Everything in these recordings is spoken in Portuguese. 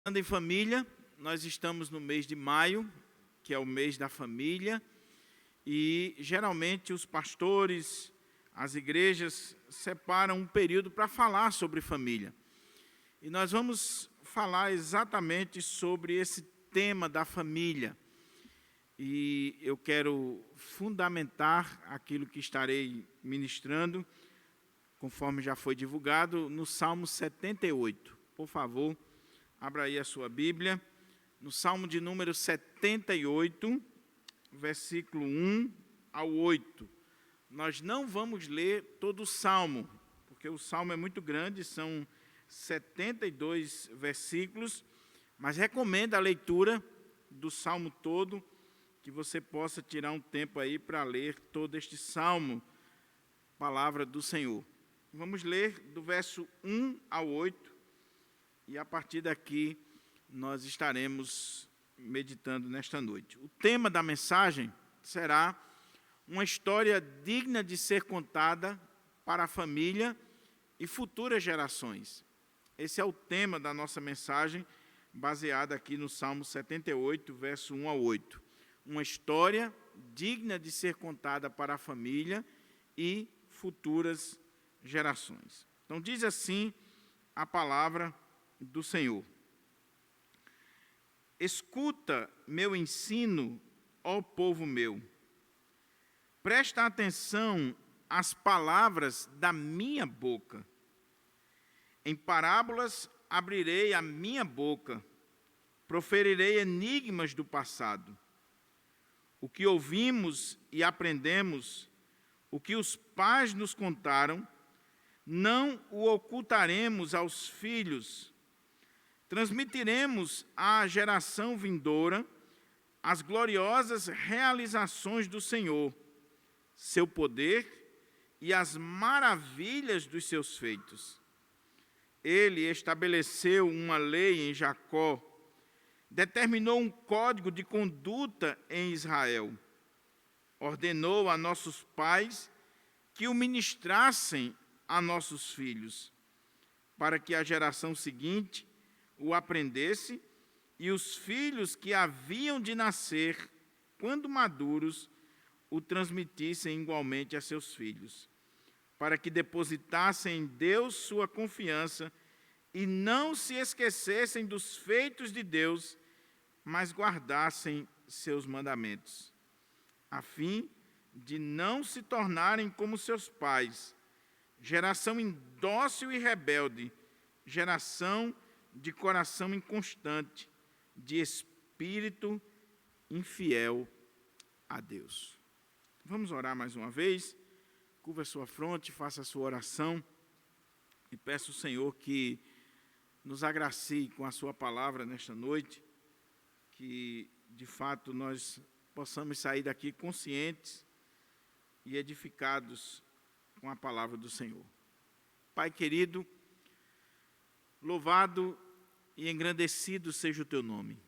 Falando em família, nós estamos no mês de maio, que é o mês da família, e geralmente os pastores, as igrejas separam um período para falar sobre família. E nós vamos falar exatamente sobre esse tema da família. E eu quero fundamentar aquilo que estarei ministrando, conforme já foi divulgado, no Salmo 78. Por favor, abra aí a sua Bíblia, no Salmo de número 78, versículo 1 ao 8. Nós não vamos ler todo o Salmo, porque o Salmo é muito grande, são 72 versículos, mas recomendo a leitura do Salmo todo, que você possa tirar um tempo aí para ler todo este Salmo, palavra do Senhor. Vamos ler do verso 1 ao 8, e a partir daqui nós estaremos meditando nesta noite. O tema da mensagem será uma história digna de ser contada para a família e futuras gerações. Esse é o tema da nossa mensagem, baseada aqui no Salmo 78, verso 1 ao 8. Uma história digna de ser contada para a família e futuras gerações. Então diz assim a palavra do Senhor: escuta meu ensino, ó povo meu, presta atenção às palavras da minha boca. Em parábolas abrirei a minha boca, proferirei enigmas do passado. O que ouvimos e aprendemos, o que os pais nos contaram, não o ocultaremos aos filhos. Transmitiremos à geração vindoura as gloriosas realizações do Senhor, seu poder e as maravilhas dos seus feitos. Ele estabeleceu uma lei em Jacó, determinou um código de conduta em Israel, ordenou a nossos pais que o ministrassem a nossos filhos, para que a geração seguinte o aprendesse e os filhos que haviam de nascer, quando maduros, o transmitissem igualmente a seus filhos, para que depositassem em Deus sua confiança e não se esquecessem dos feitos de Deus, mas guardassem seus mandamentos, a fim de não se tornarem como seus pais, geração indócil e rebelde, geração de coração inconstante, de espírito infiel a Deus. Vamos orar mais uma vez. Curva a sua fronte, faça a sua oração e peço ao Senhor que nos agracie com a sua palavra nesta noite, que de fato nós possamos sair daqui conscientes e edificados com a palavra do Senhor. Pai querido, louvado e engrandecido seja o teu nome.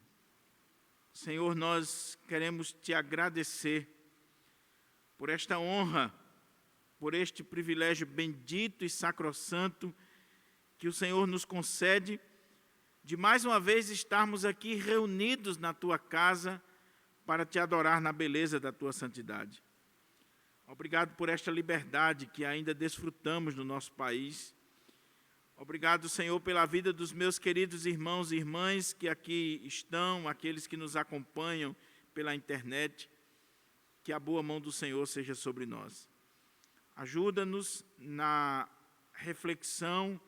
Senhor, nós queremos te agradecer por esta honra, por este privilégio bendito e sacrossanto que o Senhor nos concede de mais uma vez estarmos aqui reunidos na tua casa para te adorar na beleza da tua santidade. Obrigado por esta liberdade que ainda desfrutamos no nosso país. Obrigado, Senhor, pela vida dos meus queridos irmãos e irmãs que aqui estão, aqueles que nos acompanham pela internet. Que a boa mão do Senhor seja sobre nós. Ajuda-nos na reflexão,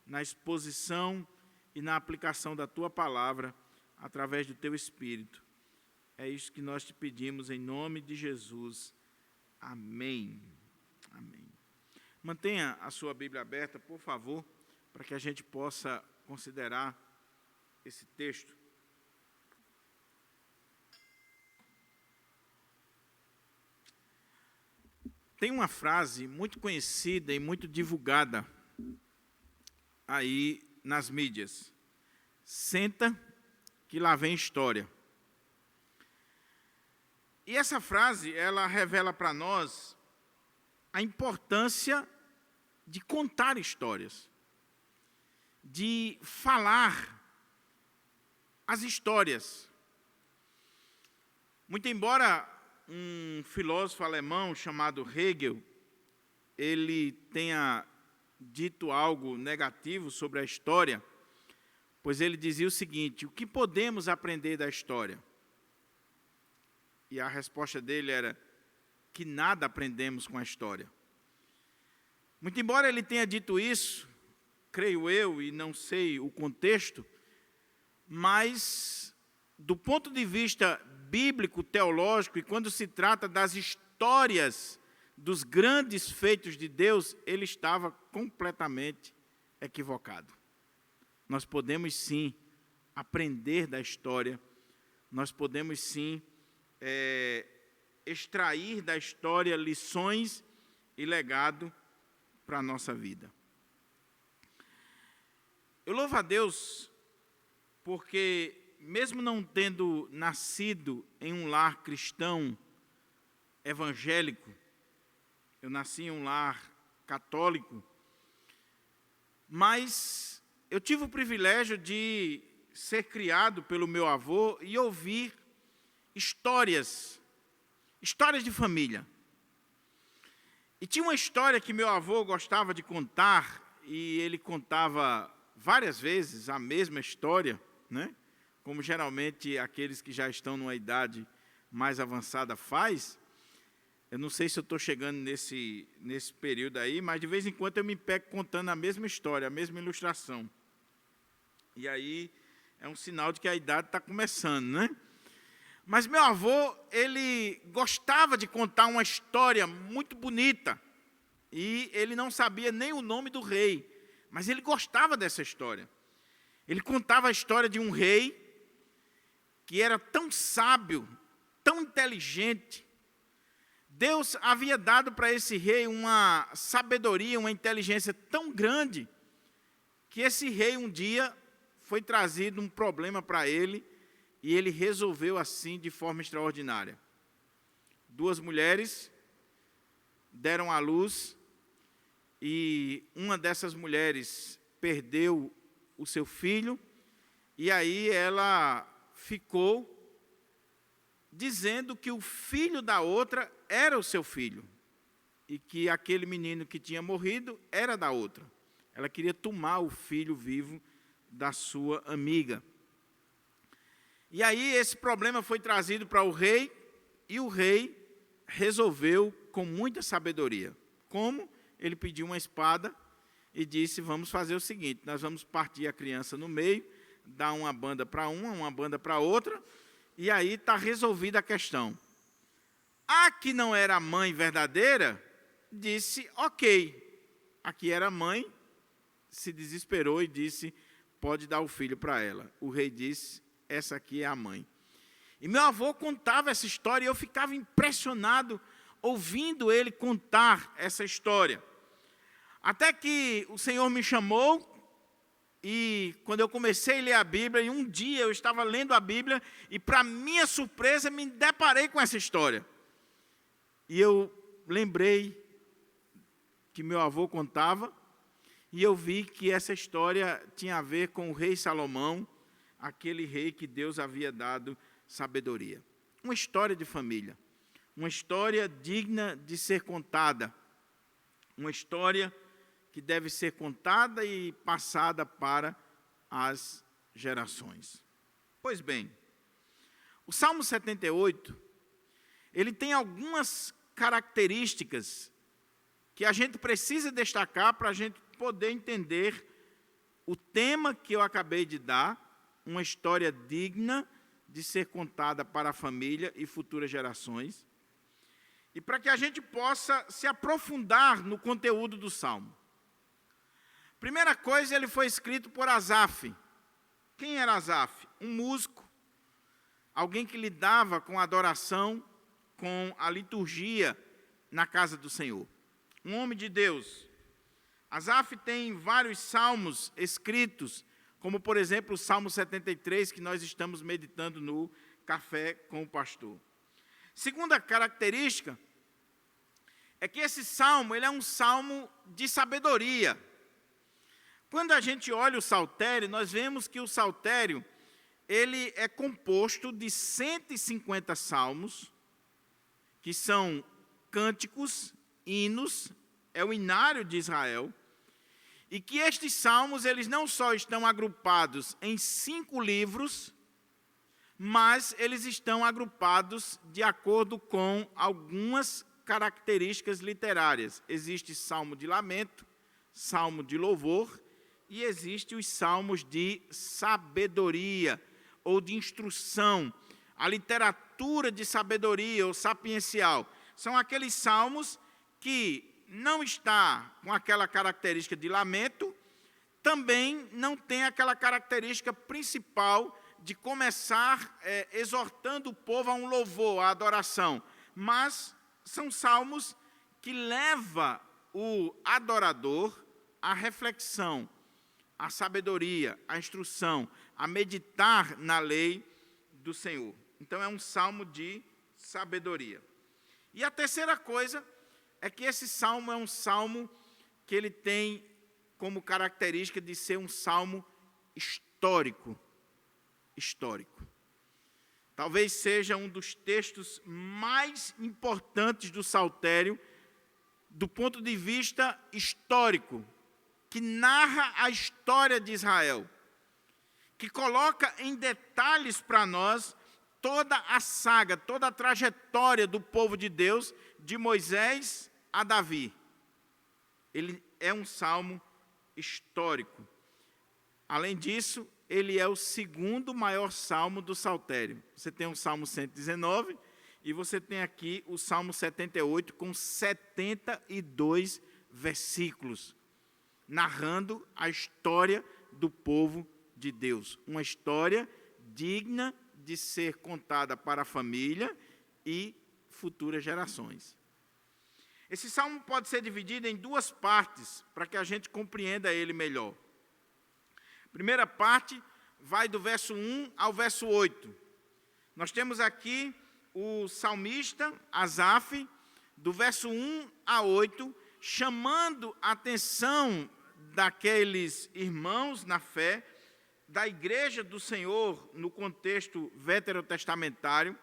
na exposição e na aplicação da Tua palavra, através do Teu Espírito. É isso que nós te pedimos em nome de Jesus. Amém. Amém. Mantenha a sua Bíblia aberta, por favor, para que a gente possa considerar esse texto. Tem uma frase muito conhecida e muito divulgada aí nas mídias. Senta que lá vem história. E essa frase, ela revela para nós a importância de contar histórias, de falar as histórias. Muito embora um filósofo alemão chamado Hegel, ele tenha dito algo negativo sobre a história, pois ele dizia o seguinte: o que podemos aprender da história? E a resposta dele era que nada aprendemos com a história. Muito embora ele tenha dito isso, creio eu, e não sei o contexto, mas do ponto de vista bíblico, teológico, e quando se trata das histórias dos grandes feitos de Deus, ele estava completamente equivocado. Nós podemos sim aprender da história, nós podemos sim extrair da história lições e legado para a nossa vida. Eu louvo a Deus porque, mesmo não tendo nascido em um lar cristão evangélico, eu nasci em um lar católico, mas eu tive o privilégio de ser criado pelo meu avô e ouvir histórias de família. E tinha uma história que meu avô gostava de contar, e ele contava várias vezes a mesma história, né? Como geralmente aqueles que já estão numa idade mais avançada faz. Eu não sei se eu estou chegando nesse período aí, mas de vez em quando eu me pego contando a mesma história, a mesma ilustração. E aí é um sinal de que a idade está começando, né? Mas meu avô, ele gostava de contar uma história muito bonita. E ele não sabia nem o nome do rei, mas ele gostava dessa história. Ele contava a história de um rei que era tão sábio, tão inteligente. Deus havia dado para esse rei uma sabedoria, uma inteligência tão grande, que esse rei um dia foi trazido um problema para ele, e ele resolveu assim de forma extraordinária. 2 mulheres deram à luz, e uma dessas mulheres perdeu o seu filho, e aí ela ficou dizendo que o filho da outra era o seu filho, e que aquele menino que tinha morrido era da outra. Ela queria tomar o filho vivo da sua amiga. E aí esse problema foi trazido para o rei, e o rei resolveu com muita sabedoria. Como? Ele pediu uma espada e disse: vamos fazer o seguinte, nós vamos partir a criança no meio, dar uma banda para uma banda para outra, e aí está resolvida a questão. A que não era a mãe verdadeira, disse: ok. A que era a mãe se desesperou e disse: pode dar o filho para ela. O rei disse: essa aqui é a mãe. E meu avô contava essa história, e eu ficava impressionado ouvindo ele contar essa história. Até que o Senhor me chamou, e quando eu comecei a ler a Bíblia, e um dia eu estava lendo a Bíblia, e para minha surpresa me deparei com essa história. E eu lembrei que meu avô contava, e eu vi que essa história tinha a ver com o rei Salomão, aquele rei que Deus havia dado sabedoria. Uma história de família, uma história digna de ser contada, uma história que deve ser contada e passada para as gerações. Pois bem, o Salmo 78, ele tem algumas características que a gente precisa destacar para a gente poder entender o tema que eu acabei de dar, uma história digna de ser contada para a família e futuras gerações, e para que a gente possa se aprofundar no conteúdo do Salmo. Primeira coisa, ele foi escrito por Asaf. Quem era Asaf? Um músico, alguém que lidava com a adoração, com a liturgia na casa do Senhor. Um homem de Deus. Asaf tem vários salmos escritos, como, por exemplo, o Salmo 73, que nós estamos meditando no Café com o Pastor. Segunda característica é que esse salmo, ele é um salmo de sabedoria. Quando a gente olha o saltério, nós vemos que o saltério, ele é composto de 150 salmos, que são cânticos, hinos, é o inário de Israel, e que estes salmos, eles não só estão agrupados em 5 livros, mas eles estão agrupados de acordo com algumas características literárias. Existe salmo de lamento, salmo de louvor, e existe os salmos de sabedoria, ou de instrução, a literatura de sabedoria ou sapiencial. São aqueles salmos que não está com aquela característica de lamento, também não tem aquela característica principal de começar exortando o povo a um louvor, a adoração, mas são salmos que levam o adorador à reflexão, à sabedoria, à instrução, a meditar na lei do Senhor. Então é um salmo de sabedoria. E a terceira coisa é que esse salmo é um salmo que ele tem como característica de ser um salmo histórico. Histórico. Talvez seja um dos textos mais importantes do Saltério, do ponto de vista histórico, que narra a história de Israel, que coloca em detalhes para nós toda a saga, toda a trajetória do povo de Deus, de Moisés a Davi. Ele é um salmo histórico. Além disso, ele é o segundo maior salmo do Saltério. Você tem o Salmo 119 e você tem aqui o Salmo 78 com 72 versículos, narrando a história do povo de Deus. Uma história digna de ser contada para a família e futuras gerações. Esse salmo pode ser dividido em 2 partes, para que a gente compreenda ele melhor. A primeira parte vai do verso 1 ao verso 8. Nós temos aqui o salmista, Asaf, do verso 1 a 8, chamando a atenção daqueles irmãos na fé, da igreja do Senhor, no contexto veterotestamentário,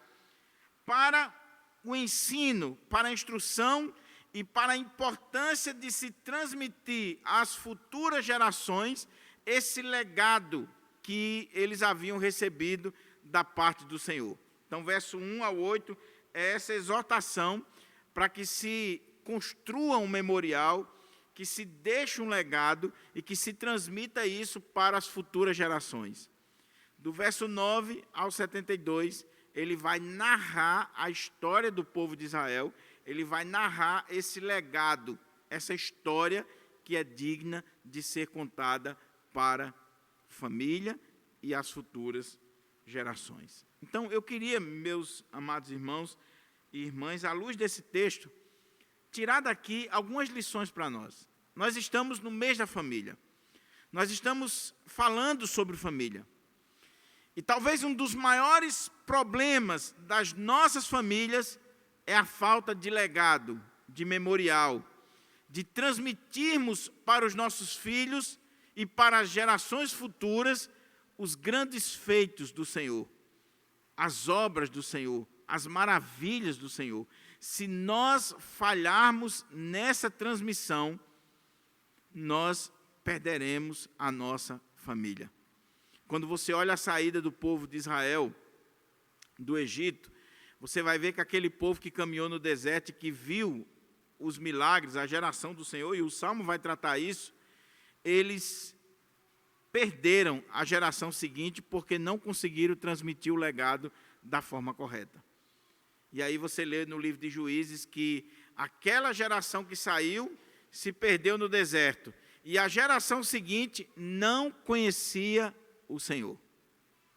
para o ensino, para a instrução e para a importância de se transmitir às futuras gerações esse legado que eles haviam recebido da parte do Senhor. Então, verso 1 ao 8 é essa exortação para que se construa um memorial, que se deixe um legado e que se transmita isso para as futuras gerações. Do verso 9 ao 72, ele vai narrar a história do povo de Israel, ele vai narrar esse legado, essa história que é digna de ser contada para a família e as futuras gerações. Então, eu queria, meus amados irmãos e irmãs, à luz desse texto, tirar daqui algumas lições para nós. Nós estamos no mês da família. Nós estamos falando sobre família. E talvez um dos maiores problemas das nossas famílias é a falta de legado, de memorial, de transmitirmos para os nossos filhos e para as gerações futuras os grandes feitos do Senhor, as obras do Senhor, as maravilhas do Senhor. Se nós falharmos nessa transmissão, nós perderemos a nossa família. Quando você olha a saída do povo de Israel do Egito, você vai ver que aquele povo que caminhou no deserto e que viu os milagres, a geração do Senhor, e o Salmo vai tratar isso, eles perderam a geração seguinte porque não conseguiram transmitir o legado da forma correta. E aí você lê no livro de Juízes que aquela geração que saiu se perdeu no deserto. E a geração seguinte não conhecia o Senhor.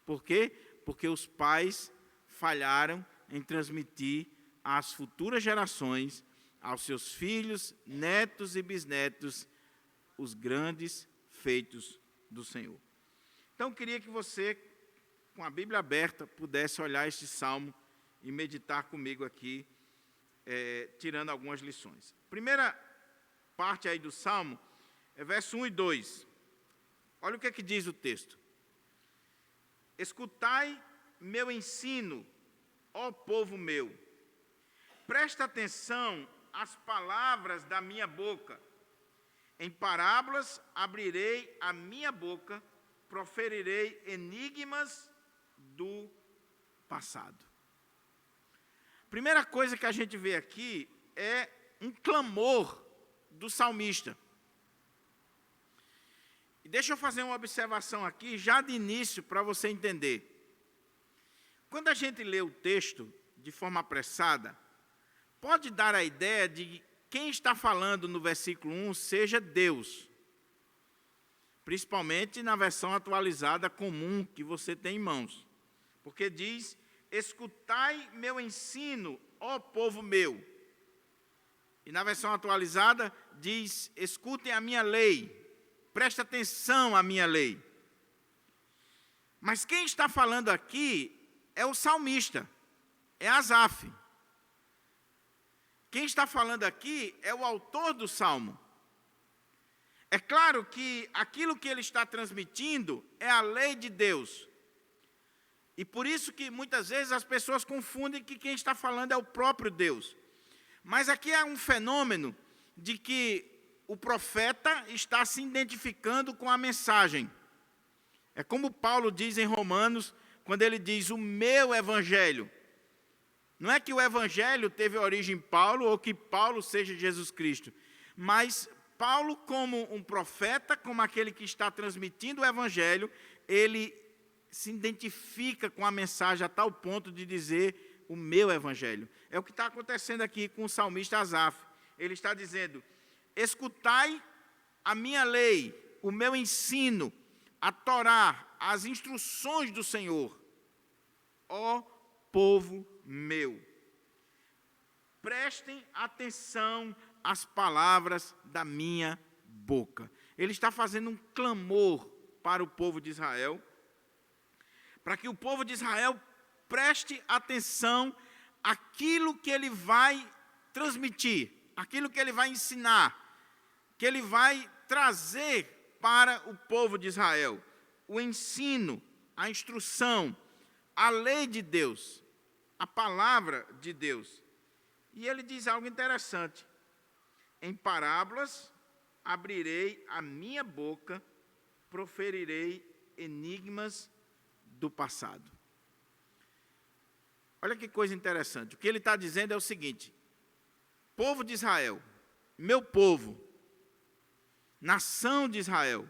Por quê? Porque os pais falharam em transmitir às futuras gerações, aos seus filhos, netos e bisnetos, os grandes feitos do Senhor. Então, eu queria que você, com a Bíblia aberta, pudesse olhar este salmo e meditar comigo aqui, tirando algumas lições. Primeira parte aí do salmo é verso 1 e 2. Olha o que é que diz o texto. Escutai meu ensino, ó povo meu. Presta atenção às palavras da minha boca. Em parábolas abrirei a minha boca, proferirei enigmas do passado. Primeira coisa que a gente vê aqui é um clamor do salmista. E deixa eu fazer uma observação aqui, já de início, para você entender. Quando a gente lê o texto de forma apressada, pode dar a ideia de que quem está falando no versículo 1 seja Deus. Principalmente na versão atualizada comum que você tem em mãos. Porque diz, escutai meu ensino, ó povo meu. E na versão atualizada diz, escutem a minha lei, preste atenção à minha lei. Mas quem está falando aqui é o salmista, é Asaf. Quem está falando aqui é o autor do salmo. É claro que aquilo que ele está transmitindo é a lei de Deus. E por isso que muitas vezes as pessoas confundem que quem está falando é o próprio Deus. Mas aqui é um fenômeno de que o profeta está se identificando com a mensagem. É como Paulo diz em Romanos, quando ele diz, o meu evangelho. Não é que o evangelho teve origem em Paulo, ou que Paulo seja Jesus Cristo. Mas Paulo, como um profeta, como aquele que está transmitindo o evangelho, ele se identifica com a mensagem a tal ponto de dizer, o meu evangelho. É o que está acontecendo aqui com o salmista Asaf. Ele está dizendo, escutai a minha lei, o meu ensino, a Torá, as instruções do Senhor, ó povo meu. Prestem atenção às palavras da minha boca. Ele está fazendo um clamor para o povo de Israel, para que o povo de Israel preste atenção àquilo que ele vai transmitir, aquilo que ele vai ensinar, que ele vai trazer para o povo de Israel. O ensino, a instrução, a lei de Deus, a palavra de Deus. E ele diz algo interessante. Em parábolas abrirei a minha boca, proferirei enigmas do passado. Olha que coisa interessante. O que ele está dizendo é o seguinte: povo de Israel, meu povo, nação de Israel,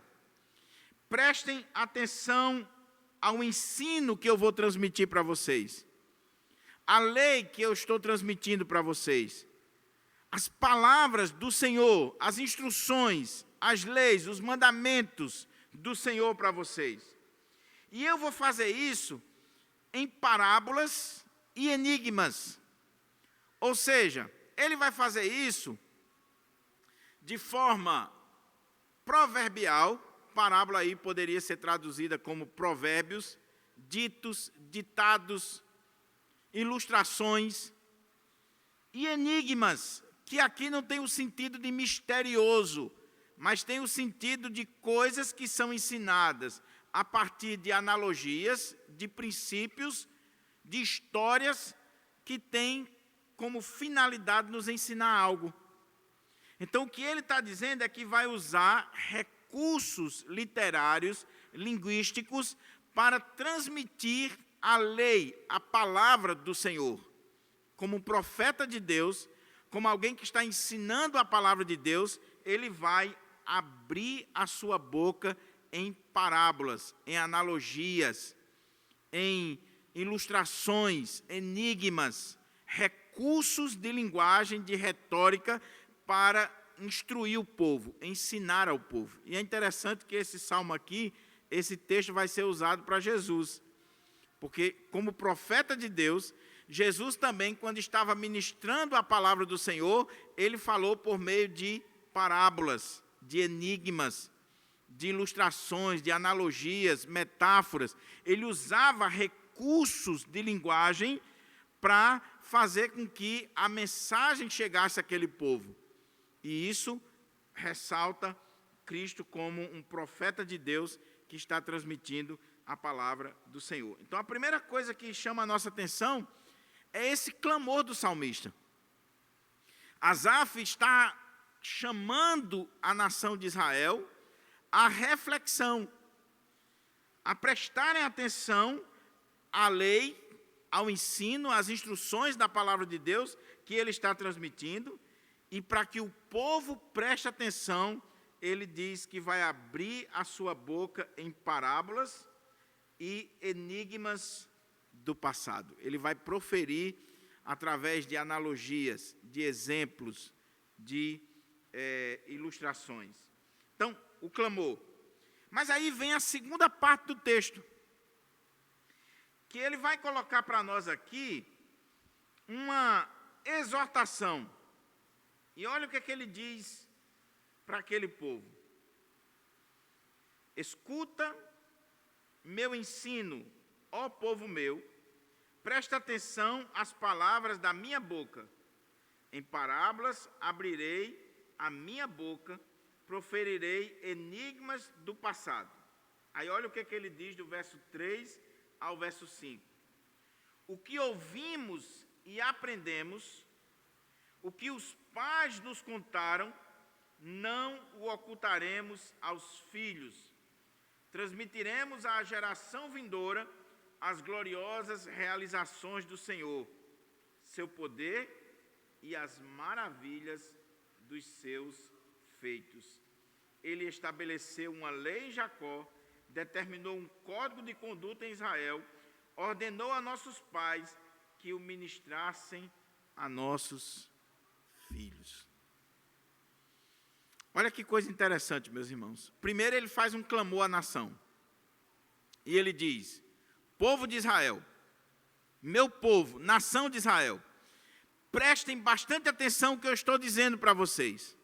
prestem atenção ao ensino que eu vou transmitir para vocês, a lei que eu estou transmitindo para vocês, as palavras do Senhor, as instruções, as leis, os mandamentos do Senhor para vocês. E eu vou fazer isso em parábolas e enigmas. Ou seja, ele vai fazer isso de forma proverbial. Parábola aí poderia ser traduzida como provérbios, ditos, ditados, ilustrações e enigmas, que aqui não tem o sentido de misterioso, mas tem o sentido de coisas que são ensinadas a partir de analogias, de princípios, de histórias que têm como finalidade nos ensinar algo. Então, o que ele está dizendo é que vai usar recursos literários, linguísticos, para transmitir a lei, a palavra do Senhor. Como um profeta de Deus, como alguém que está ensinando a palavra de Deus, ele vai abrir a sua boca em parábolas, em analogias, em ilustrações, enigmas, recursos de linguagem, de retórica, para instruir o povo, ensinar ao povo. E é interessante que esse salmo aqui, esse texto vai ser usado para Jesus. Porque, como profeta de Deus, Jesus também, quando estava ministrando a palavra do Senhor, ele falou por meio de parábolas, de enigmas, de ilustrações, de analogias, metáforas. Ele usava recursos de linguagem para fazer com que a mensagem chegasse àquele povo. E isso ressalta Cristo como um profeta de Deus que está transmitindo a palavra do Senhor. Então, a primeira coisa que chama a nossa atenção é esse clamor do salmista. Asaf está chamando a nação de Israel à reflexão, a prestarem atenção à lei, ao ensino, às instruções da palavra de Deus que ele está transmitindo, e para que o povo preste atenção, ele diz que vai abrir a sua boca em parábolas e enigmas do passado. Ele vai proferir através de analogias, de exemplos, de ilustrações. Então, o clamor. Mas aí vem a segunda parte do texto, que ele vai colocar para nós aqui uma exortação. E olha o que ele diz para aquele povo. Escuta meu ensino, ó povo meu, presta atenção às palavras da minha boca. Em parábolas abrirei a minha boca, proferirei enigmas do passado. Aí olha o que ele diz do verso 3 ao verso 5. O que ouvimos e aprendemos, o que os pais nos contaram, não o ocultaremos aos filhos. Transmitiremos à geração vindoura as gloriosas realizações do Senhor, seu poder e as maravilhas dos seus feitos. Ele estabeleceu uma lei em Jacó, determinou um código de conduta em Israel, ordenou a nossos pais que o ministrassem a nossos filhos. Olha que coisa interessante, meus irmãos. Primeiro ele faz um clamor à nação. E ele diz: povo de Israel, meu povo, nação de Israel, prestem bastante atenção no que eu estou dizendo para vocês.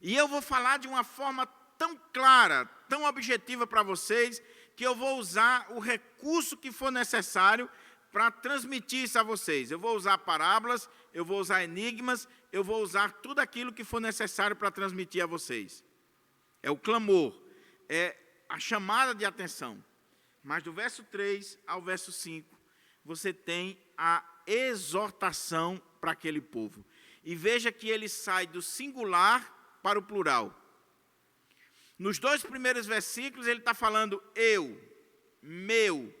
E eu vou falar de uma forma tão clara, tão objetiva para vocês, que eu vou usar o recurso que for necessário para transmitir isso a vocês. Eu vou usar parábolas, eu vou usar enigmas, eu vou usar tudo aquilo que for necessário para transmitir a vocês. É o clamor, é a chamada de atenção. Mas do verso 3 ao verso 5, você tem a exortação para aquele povo. E veja que ele sai do singular para o plural. Nos 2 primeiros versículos ele está falando eu, meu.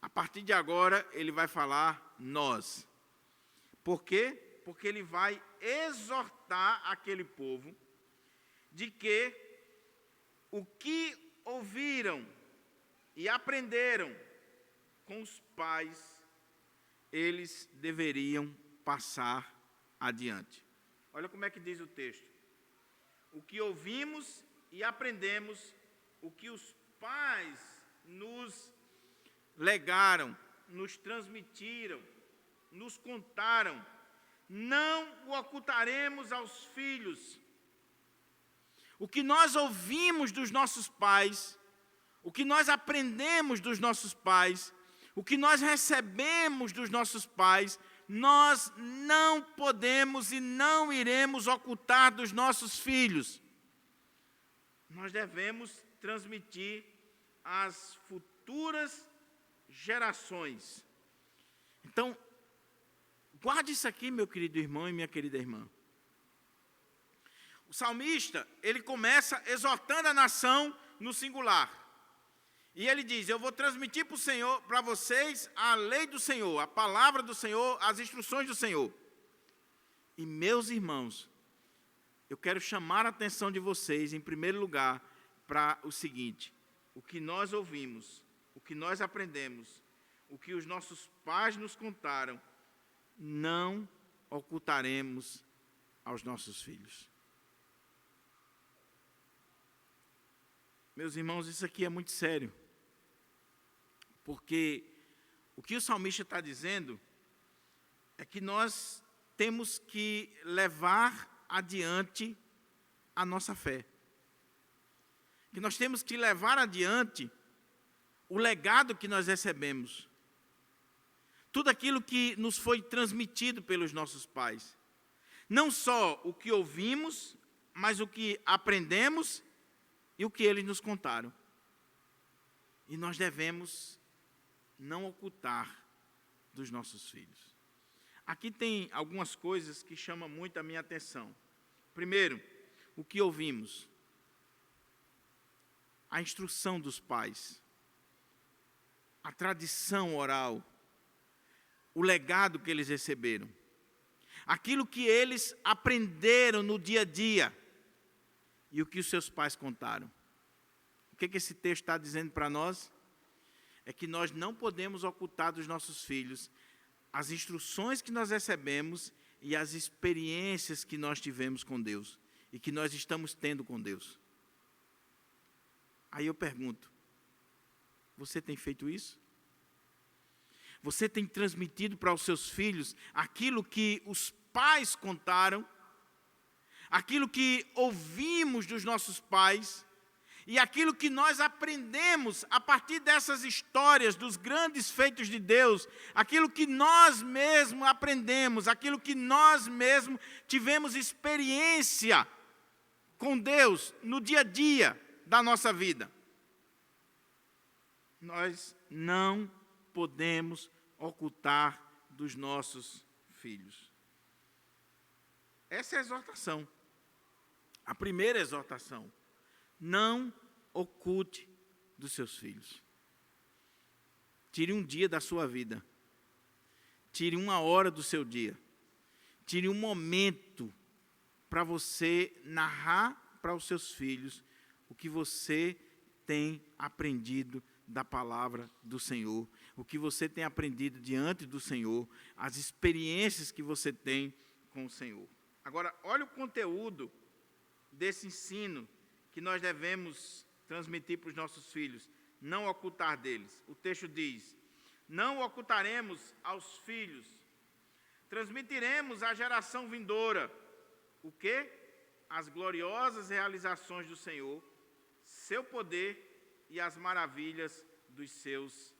A partir de agora ele vai falar nós. Por quê? Porque ele vai exortar aquele povo de que o que ouviram e aprenderam com os pais, eles deveriam passar adiante. Olha como é que diz o texto. O que ouvimos e aprendemos, o que os pais nos legaram, nos transmitiram, nos contaram, não o ocultaremos aos filhos. O que nós ouvimos dos nossos pais, o que nós aprendemos dos nossos pais, o que nós recebemos dos nossos pais, nós não podemos e não iremos ocultar dos nossos filhos. Nós devemos transmitir às futuras gerações. Então, guarde isso aqui, meu querido irmão e minha querida irmã. O salmista, ele começa exortando a nação no singular. E ele diz: eu vou transmitir para o Senhor, para vocês, a lei do Senhor, a palavra do Senhor, as instruções do Senhor. E meus irmãos, eu quero chamar a atenção de vocês, em primeiro lugar, para o seguinte: o que nós ouvimos, o que nós aprendemos, o que os nossos pais nos contaram, não ocultaremos aos nossos filhos. Meus irmãos, isso aqui é muito sério. Porque o que o salmista está dizendo é que nós temos que levar adiante a nossa fé. Que nós temos que levar adiante o legado que nós recebemos. Tudo aquilo que nos foi transmitido pelos nossos pais. Não só o que ouvimos, mas o que aprendemos e o que eles nos contaram. E nós devemos não ocultar dos nossos filhos. Aqui tem algumas coisas que chamam muito a minha atenção. Primeiro, o que ouvimos? A instrução dos pais, a tradição oral, o legado que eles receberam, aquilo que eles aprenderam no dia a dia e o que os seus pais contaram. O que esse texto está dizendo para nós? É que nós não podemos ocultar dos nossos filhos as instruções que nós recebemos e as experiências que nós tivemos com Deus e que nós estamos tendo com Deus. Aí eu pergunto, você tem feito isso? Você tem transmitido para os seus filhos aquilo que os pais contaram, aquilo que ouvimos dos nossos pais e aquilo que nós aprendemos a partir dessas histórias dos grandes feitos de Deus, aquilo que nós mesmos aprendemos, aquilo que nós mesmos tivemos experiência com Deus no dia a dia da nossa vida. Nós não podemos ocultar dos nossos filhos. Essa é a exortação. A primeira exortação. Não oculte dos seus filhos. Tire um dia da sua vida. Tire uma hora do seu dia. Tire um momento para você narrar para os seus filhos o que você tem aprendido da palavra do Senhor, o que você tem aprendido diante do Senhor, as experiências que você tem com o Senhor. Agora, olha o conteúdo desse ensino que nós devemos transmitir para os nossos filhos, não ocultar deles. O texto diz, não ocultaremos aos filhos, transmitiremos à geração vindoura, o quê? As gloriosas realizações do Senhor, seu poder e as maravilhas dos seus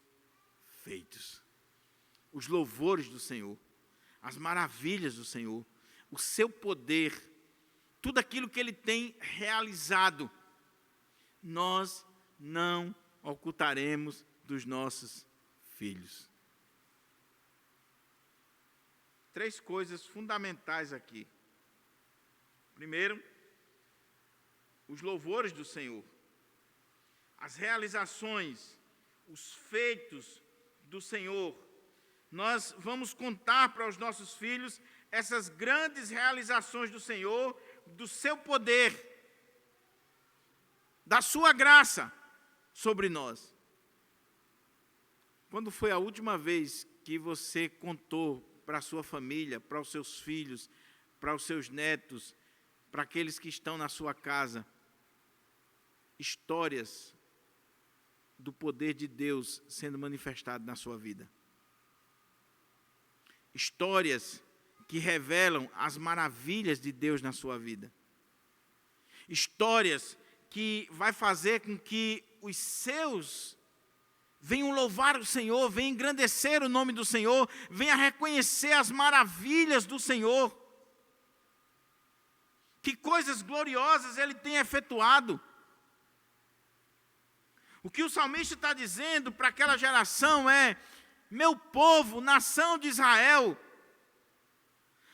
feitos. Os louvores do Senhor, as maravilhas do Senhor, o seu poder, tudo aquilo que Ele tem realizado, nós não ocultaremos dos nossos filhos. 3 coisas fundamentais aqui. Primeiro, os louvores do Senhor, as realizações, os feitos do Senhor. Nós vamos contar para os nossos filhos essas grandes realizações do Senhor, do seu poder, da sua graça sobre nós. Quando foi a última vez que você contou para a sua família, para os seus filhos, para os seus netos, para aqueles que estão na sua casa, histórias do poder de Deus sendo manifestado na sua vida? Histórias que revelam as maravilhas de Deus na sua vida. Histórias que vai fazer com que os seus venham louvar o Senhor, venham engrandecer o nome do Senhor, venham reconhecer as maravilhas do Senhor. Que coisas gloriosas Ele tem efetuado. O que o salmista está dizendo para aquela geração é: meu povo, nação de Israel,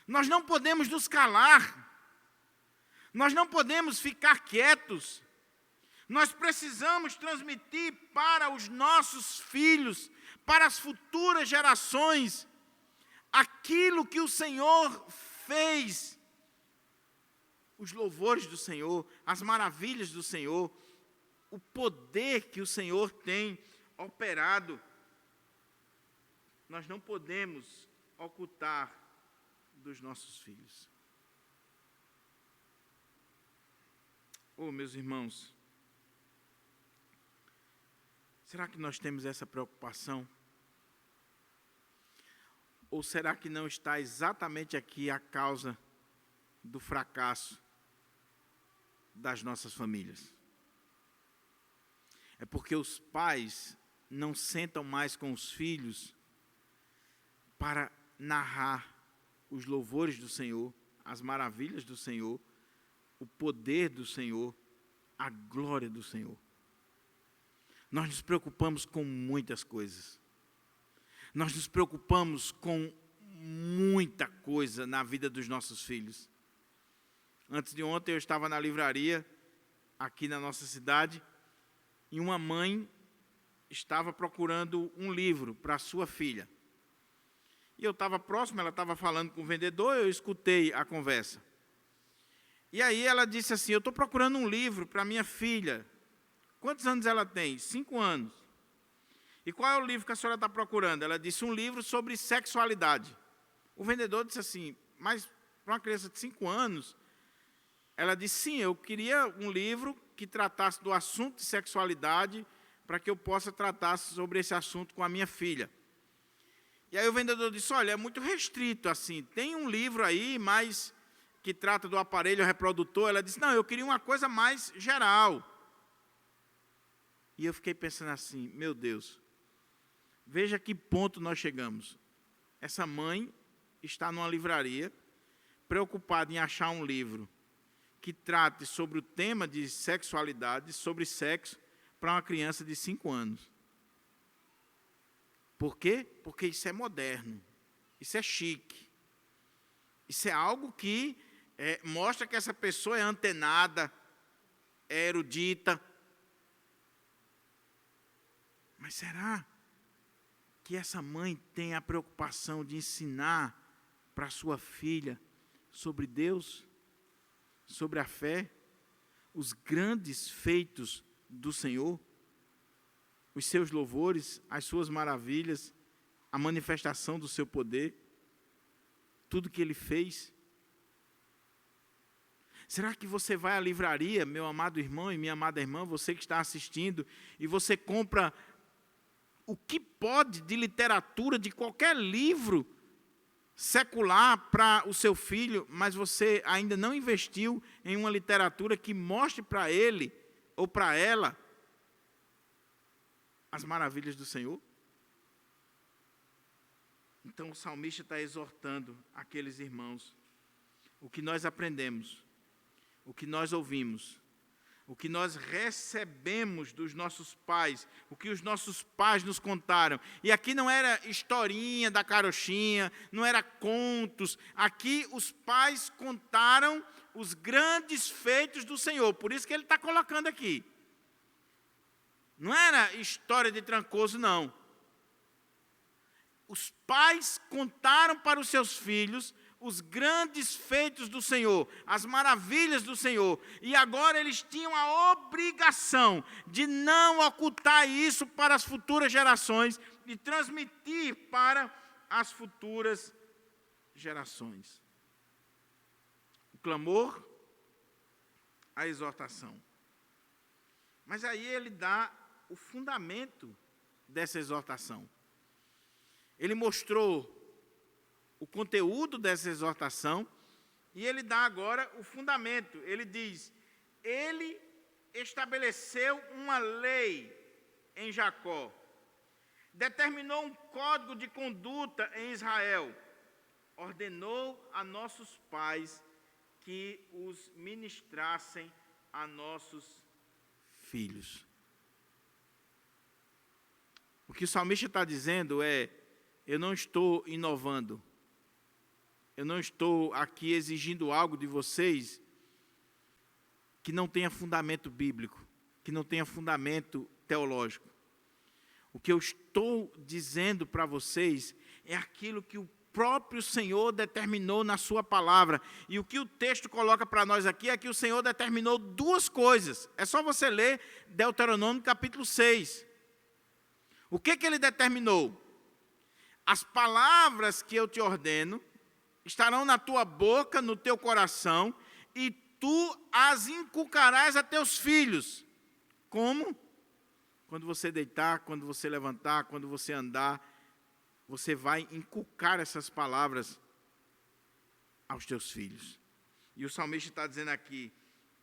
nós não podemos nos calar, nós não podemos ficar quietos, nós precisamos transmitir para os nossos filhos, para as futuras gerações, aquilo que o Senhor fez, os louvores do Senhor, as maravilhas do Senhor, o poder que o Senhor tem operado. Nós não podemos ocultar dos nossos filhos. Oh, meus irmãos, será que nós temos essa preocupação? Ou será que não está exatamente aqui a causa do fracasso das nossas famílias? É porque os pais não sentam mais com os filhos para narrar os louvores do Senhor, as maravilhas do Senhor, o poder do Senhor, a glória do Senhor. Nós nos preocupamos com muitas coisas. Nós nos preocupamos com muita coisa na vida dos nossos filhos. Antes de ontem eu estava na livraria, aqui na nossa cidade, e uma mãe estava procurando um livro para a sua filha. E eu estava próximo, ela estava falando com o vendedor, eu escutei a conversa. E aí ela disse assim, eu estou procurando um livro para minha filha. Quantos anos ela tem? 5 anos. E qual é o livro que a senhora está procurando? Ela disse, um livro sobre sexualidade. O vendedor disse assim, mas para uma criança de 5 anos? Ela disse, sim, eu queria um livro que tratasse do assunto de sexualidade, para que eu possa tratar sobre esse assunto com a minha filha. E aí o vendedor disse, olha, é muito restrito, assim, tem um livro aí, mas que trata do aparelho reprodutor. Ela disse, não, eu queria uma coisa mais geral. E eu fiquei pensando assim, meu Deus, veja que ponto nós chegamos. Essa mãe está numa livraria, preocupada em achar um livro que trate sobre o tema de sexualidade, sobre sexo, para uma criança de 5 anos. Por quê? Porque isso é moderno, isso é chique, isso é algo que mostra que essa pessoa é antenada, é erudita. Mas será que essa mãe tem a preocupação de ensinar para sua filha sobre Deus, sobre a fé, os grandes feitos do Senhor, os seus louvores, as suas maravilhas, a manifestação do seu poder, tudo que Ele fez? Será que você vai à livraria, meu amado irmão e minha amada irmã, você que está assistindo, e você compra o que pode de literatura, de qualquer livro secular para o seu filho, mas você ainda não investiu em uma literatura que mostre para ele ou para ela as maravilhas do Senhor? Então o salmista está exortando aqueles irmãos. O que nós aprendemos, o que nós ouvimos, o que nós recebemos dos nossos pais, o que os nossos pais nos contaram. E aqui não era historinha da carochinha, não era contos. Aqui os pais contaram os grandes feitos do Senhor. Por isso que ele está colocando aqui. Não era história de Trancoso, não. Os pais contaram para os seus filhos os grandes feitos do Senhor, as maravilhas do Senhor. E agora eles tinham a obrigação de não ocultar isso para as futuras gerações e transmitir para as futuras gerações. O clamor, a exortação. Mas aí ele dá o fundamento dessa exortação. Ele mostrou o conteúdo dessa exortação e ele dá agora o fundamento. Ele diz, ele estabeleceu uma lei em Jacó, determinou um código de conduta em Israel, ordenou a nossos pais que os ministrassem a nossos filhos. O que o salmista está dizendo é, eu não estou inovando, eu não estou aqui exigindo algo de vocês que não tenha fundamento bíblico, que não tenha fundamento teológico. O que eu estou dizendo para vocês é aquilo que o próprio Senhor determinou na sua palavra. E o que o texto coloca para nós aqui é que o Senhor determinou 2 coisas. É só você ler Deuteronômio capítulo 6. O que ele determinou? As palavras que eu te ordeno estarão na tua boca, no teu coração, e tu as inculcarás a teus filhos. Como? Quando você deitar, quando você levantar, quando você andar, você vai inculcar essas palavras aos teus filhos. E o salmista está dizendo aqui,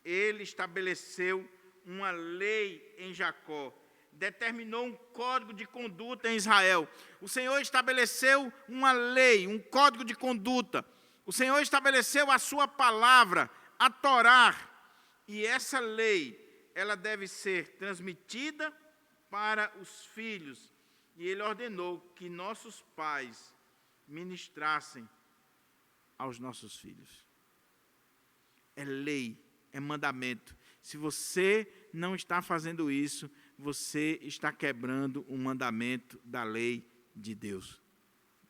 ele estabeleceu uma lei em Jacó, determinou um código de conduta em Israel. O Senhor estabeleceu uma lei, um código de conduta. O Senhor estabeleceu a sua palavra, a Torá. E essa lei, ela deve ser transmitida para os filhos. E ele ordenou que nossos pais ministrassem aos nossos filhos. É lei, é mandamento. Se você não está fazendo isso, você está quebrando um mandamento da lei de Deus.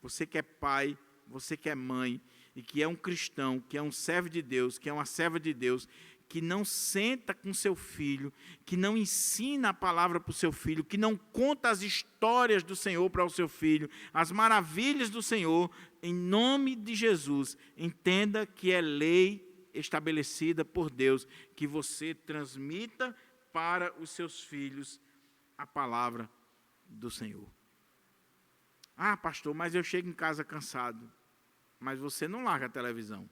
Você que é pai, você que é mãe, e que é um cristão, que é um servo de Deus, que é uma serva de Deus, que não senta com seu filho, que não ensina a palavra para o seu filho, que não conta as histórias do Senhor para o seu filho, as maravilhas do Senhor, em nome de Jesus, entenda que é lei estabelecida por Deus, que você transmita para os seus filhos a palavra do Senhor. Ah, pastor, mas eu chego em casa cansado. Mas você não larga a televisão.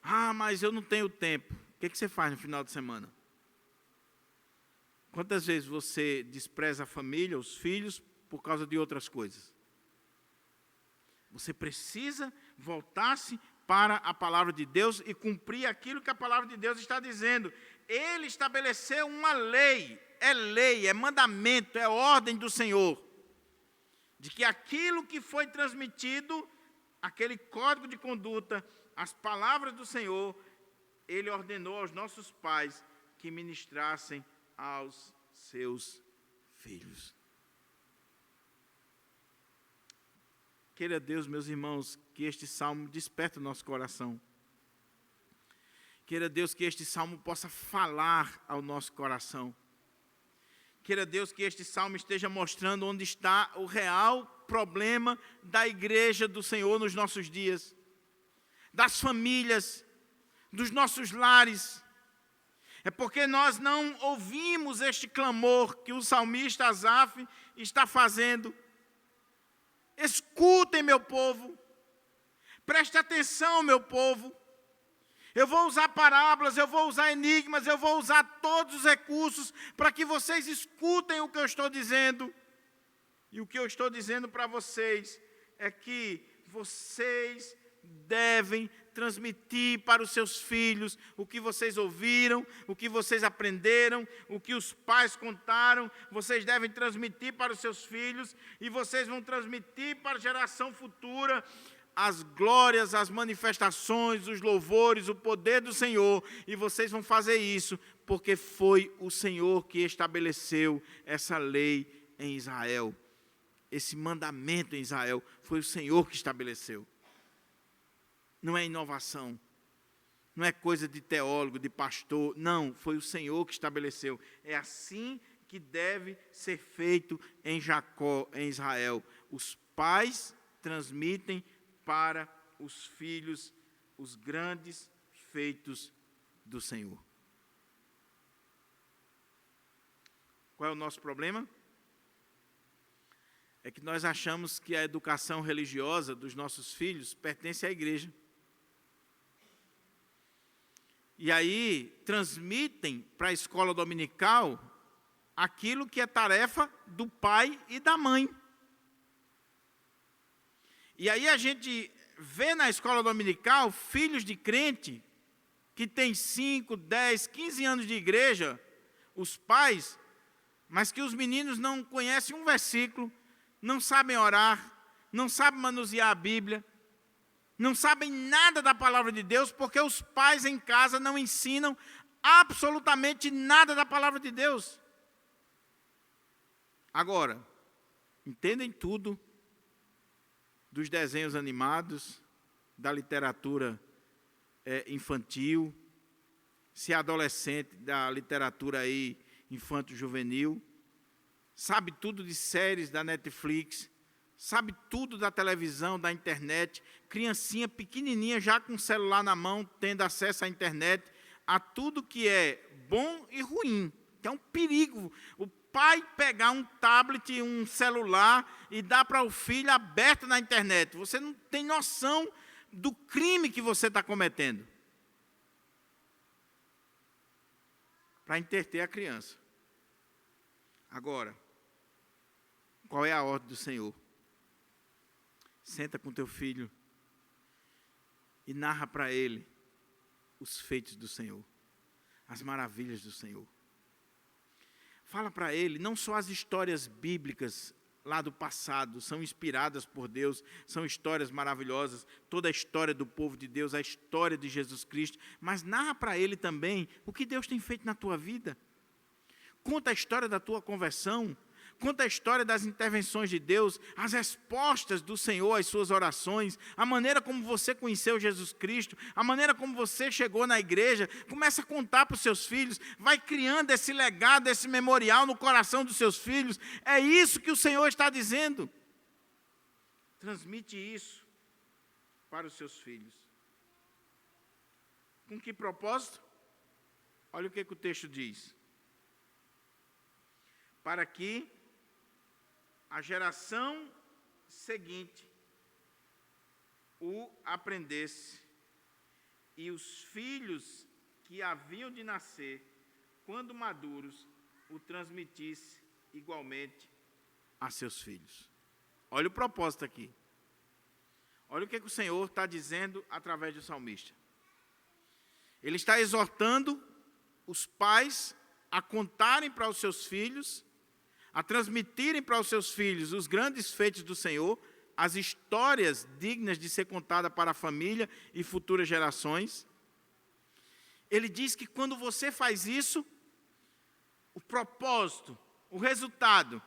Ah, mas eu não tenho tempo. O que você faz no final de semana? Quantas vezes você despreza a família, os filhos, por causa de outras coisas? Você precisa voltar-se para a palavra de Deus e cumprir aquilo que a palavra de Deus está dizendo. Ele estabeleceu uma lei, é mandamento, é ordem do Senhor, de que aquilo que foi transmitido, aquele código de conduta, as palavras do Senhor, Ele ordenou aos nossos pais que ministrassem aos seus filhos. Queira Deus, meus irmãos, que este salmo desperte o nosso coração. Queira Deus que este salmo possa falar ao nosso coração. Queira Deus que este salmo esteja mostrando onde está o real problema da igreja do Senhor nos nossos dias, das famílias, dos nossos lares. É porque nós não ouvimos este clamor que o salmista Asaf está fazendo. Escutem, meu povo, preste atenção, meu povo. Eu vou usar parábolas, eu vou usar enigmas, eu vou usar todos os recursos para que vocês escutem o que eu estou dizendo. E o que eu estou dizendo para vocês é que vocês devem transmitir para os seus filhos o que vocês ouviram, o que vocês aprenderam, o que os pais contaram. Vocês devem transmitir para os seus filhos e vocês vão transmitir para a geração futura as glórias, as manifestações, os louvores, o poder do Senhor. E vocês vão fazer isso porque foi o Senhor que estabeleceu essa lei em Israel. Esse mandamento em Israel foi o Senhor que estabeleceu. Não é inovação, não é coisa de teólogo, de pastor, não, foi o Senhor que estabeleceu. É assim que deve ser feito em Jacó, em Israel. Os pais transmitem para os filhos os grandes feitos do Senhor. Qual é o nosso problema? É que nós achamos que a educação religiosa dos nossos filhos pertence à igreja. E aí transmitem para a escola dominical aquilo que é tarefa do pai e da mãe. E aí a gente vê na escola dominical filhos de crente que têm 5, 10, 15 anos de igreja, os pais, mas que os meninos não conhecem um versículo, não sabem orar, não sabem manusear a Bíblia, não sabem nada da palavra de Deus, porque os pais em casa não ensinam absolutamente nada da palavra de Deus. Agora, entendem tudo dos desenhos animados, da literatura infantil, se é adolescente, da literatura aí infanto-juvenil, sabe tudo de séries da Netflix, sabe tudo da televisão, da internet, criancinha pequenininha já com o celular na mão, tendo acesso à internet, a tudo que é bom e ruim, que é um perigo. O pai pegar um tablet, um celular e dar para o filho aberto na internet. Você não tem noção do crime que você está cometendo. Para entreter a criança. Agora, qual é a ordem do Senhor? Senta com teu filho e narra para ele os feitos do Senhor, as maravilhas do Senhor. Fala para ele, não só as histórias bíblicas lá do passado são inspiradas por Deus, são histórias maravilhosas, toda a história do povo de Deus, a história de Jesus Cristo, mas narra para ele também o que Deus tem feito na tua vida. Conta a história da tua conversão, conta a história das intervenções de Deus, as respostas do Senhor às suas orações, a maneira como você conheceu Jesus Cristo, a maneira como você chegou na igreja. Começa a contar para os seus filhos, vai criando esse legado, esse memorial no coração dos seus filhos. É isso que o Senhor está dizendo. Transmite isso para os seus filhos. Com que propósito? Olha o que o texto diz. Para que a geração seguinte o aprendesse, e os filhos que haviam de nascer, quando maduros, o transmitisse igualmente a seus filhos. Olha o propósito aqui. Olha o que o Senhor está dizendo através do salmista. Ele está exortando os pais a contarem para os seus filhos, a transmitirem para os seus filhos os grandes feitos do Senhor, as histórias dignas de ser contada para a família e futuras gerações. Ele diz que quando você faz isso, o propósito, o resultado,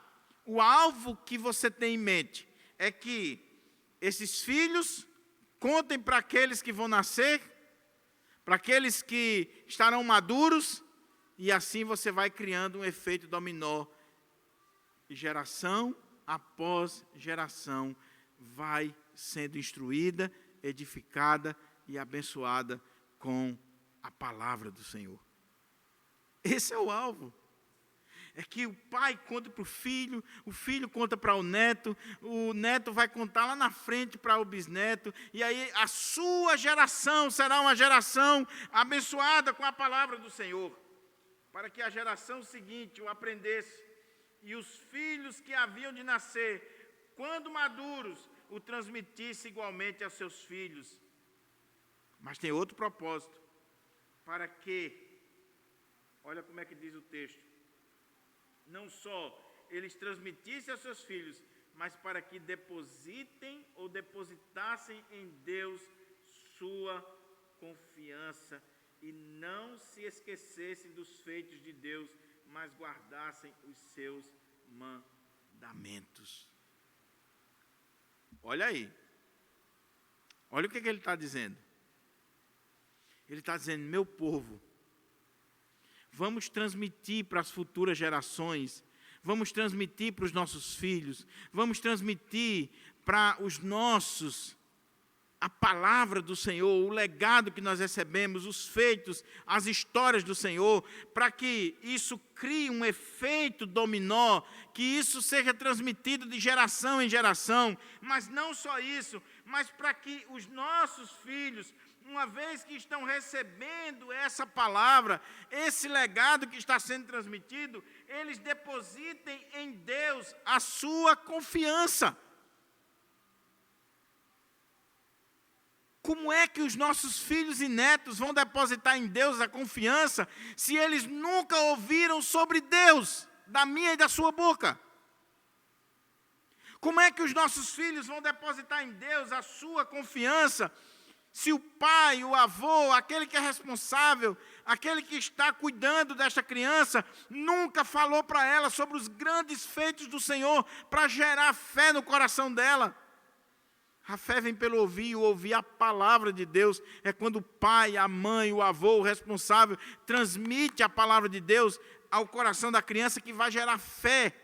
o alvo que você tem em mente é que esses filhos contem para aqueles que vão nascer, para aqueles que estarão maduros, e assim você vai criando um efeito dominó. E geração após geração vai sendo instruída, edificada e abençoada com a palavra do Senhor. Esse é o alvo. É que o pai conta para o filho conta para o neto vai contar lá na frente para o bisneto, e aí a sua geração será uma geração abençoada com a palavra do Senhor, para que a geração seguinte o aprendesse, e os filhos que haviam de nascer, quando maduros, o transmitisse igualmente a seus filhos. Mas tem outro propósito, para que, olha como é que diz o texto, não só eles transmitissem aos seus filhos, mas para que depositem ou depositassem em Deus sua confiança e não se esquecessem dos feitos de Deus, mas guardassem os seus mandamentos. Olha aí. Olha o que ele está dizendo. Ele está dizendo, meu povo, vamos transmitir para as futuras gerações, vamos transmitir para os nossos filhos, vamos transmitir para os nossos a palavra do Senhor, o legado que nós recebemos, os feitos, as histórias do Senhor, para que isso crie um efeito dominó, que isso seja transmitido de geração em geração, mas não só isso, mas para que os nossos filhos, uma vez que estão recebendo essa palavra, esse legado que está sendo transmitido, eles depositem em Deus a sua confiança. Como é que os nossos filhos e netos vão depositar em Deus a confiança se eles nunca ouviram sobre Deus, da minha e da sua boca? Como é que os nossos filhos vão depositar em Deus a sua confiança se o pai, o avô, aquele que é responsável, aquele que está cuidando desta criança, nunca falou para ela sobre os grandes feitos do Senhor para gerar fé no coração dela? A fé vem pelo ouvir, e o ouvir a palavra de Deus é quando o pai, a mãe, o avô, o responsável transmite a palavra de Deus ao coração da criança, que vai gerar fé,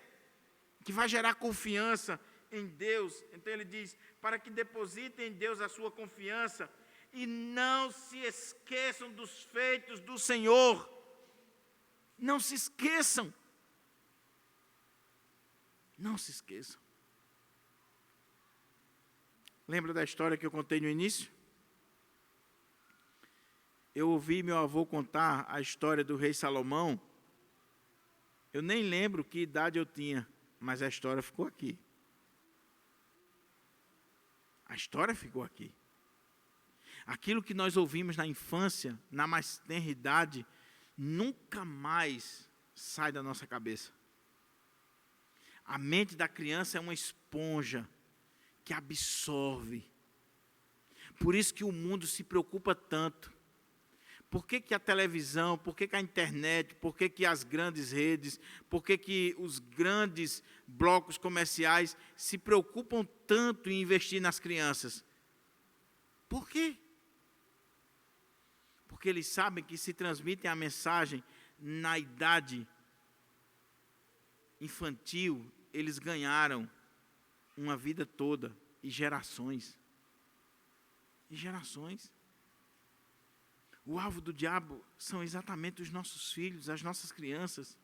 que vai gerar confiança em Deus. Então ele diz, para que depositem em Deus a sua confiança e não se esqueçam dos feitos do Senhor. Não se esqueçam. Não se esqueçam. Lembra da história que eu contei no início? Eu ouvi meu avô contar a história do rei Salomão. Eu nem lembro que idade eu tinha, mas a história ficou aqui. A história ficou aqui. Aquilo que nós ouvimos na infância, na mais tenra idade, nunca mais sai da nossa cabeça. A mente da criança é uma esponja que absorve. Por isso que o mundo se preocupa tanto. Por que a televisão, por que a internet, por que as grandes redes, por que os grandes blocos comerciais se preocupam tanto em investir nas crianças? Por quê? Porque eles sabem que se transmitem a mensagem na idade infantil, eles ganharam uma vida toda e gerações. E gerações. O alvo do diabo são exatamente os nossos filhos, as nossas crianças.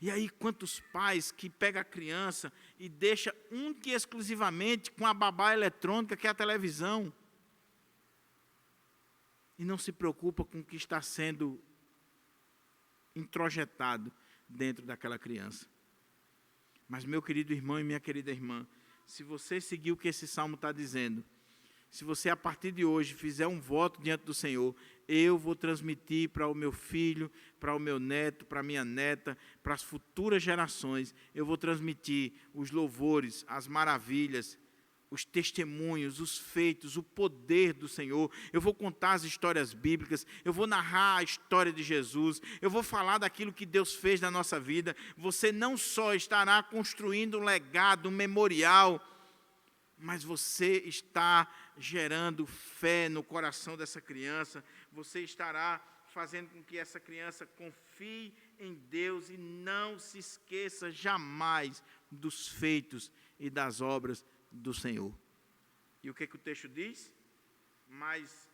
E aí, quantos pais que pegam a criança e deixam única e exclusivamente com a babá eletrônica, que é a televisão, e não se preocupa com o que está sendo introjetado dentro daquela criança. Mas, meu querido irmão e minha querida irmã, se você seguir o que esse salmo está dizendo, se você a partir de hoje fizer um voto diante do Senhor, eu vou transmitir para o meu filho, para o meu neto, para a minha neta, para as futuras gerações, eu vou transmitir os louvores, as maravilhas, os testemunhos, os feitos, o poder do Senhor. Eu vou contar as histórias bíblicas, eu vou narrar a história de Jesus, eu vou falar daquilo que Deus fez na nossa vida. Você não só estará construindo um legado, um memorial, mas você está gerando fé no coração dessa criança, você estará fazendo com que essa criança confie em Deus e não se esqueça jamais dos feitos e das obras do Senhor. E o que o texto diz? Mas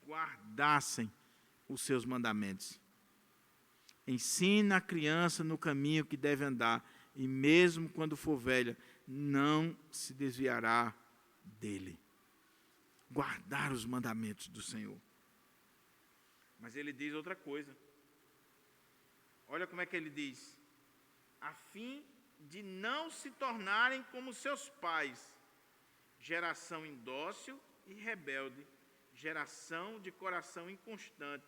guardassem os seus mandamentos. Ensina a criança no caminho que deve andar, e mesmo quando for velha, não se desviará dele. Guardar os mandamentos do Senhor. Mas ele diz outra coisa. Olha como é que ele diz. A fim de não se tornarem como seus pais, geração indócil e rebelde, geração de coração inconstante,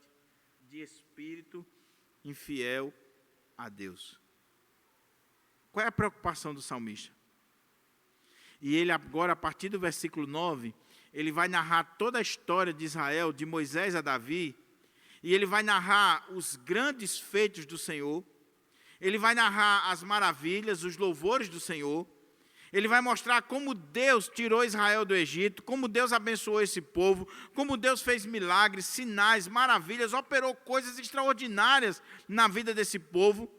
de espírito infiel a Deus. Qual é a preocupação do salmista? E ele agora, a partir do versículo 9, ele vai narrar toda a história de Israel, de Moisés a Davi, e ele vai narrar os grandes feitos do Senhor, ele vai narrar as maravilhas, os louvores do Senhor, ele vai mostrar como Deus tirou Israel do Egito, como Deus abençoou esse povo, como Deus fez milagres, sinais, maravilhas, operou coisas extraordinárias na vida desse povo.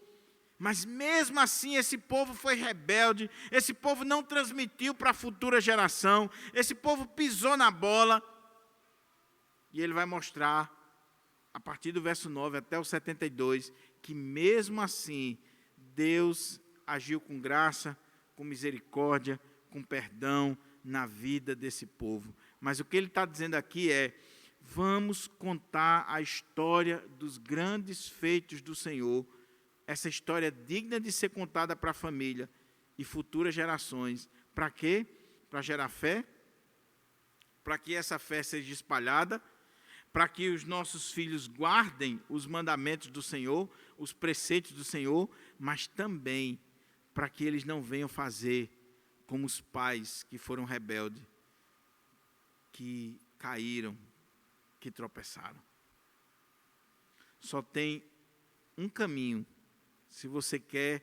Mas mesmo assim esse povo foi rebelde, esse povo não transmitiu para a futura geração, esse povo pisou na bola. E ele vai mostrar, a partir do verso 9 até o 72, que mesmo assim Deus agiu com graça, com misericórdia, com perdão na vida desse povo. Mas o que ele está dizendo aqui é: vamos contar a história dos grandes feitos do Senhor. Essa história é digna de ser contada para a família e futuras gerações. Para quê? Para gerar fé, para que essa fé seja espalhada, para que os nossos filhos guardem os mandamentos do Senhor, os preceitos do Senhor, mas também para que eles não venham fazer como os pais que foram rebeldes, que caíram, que tropeçaram. Só tem um caminho. Se você quer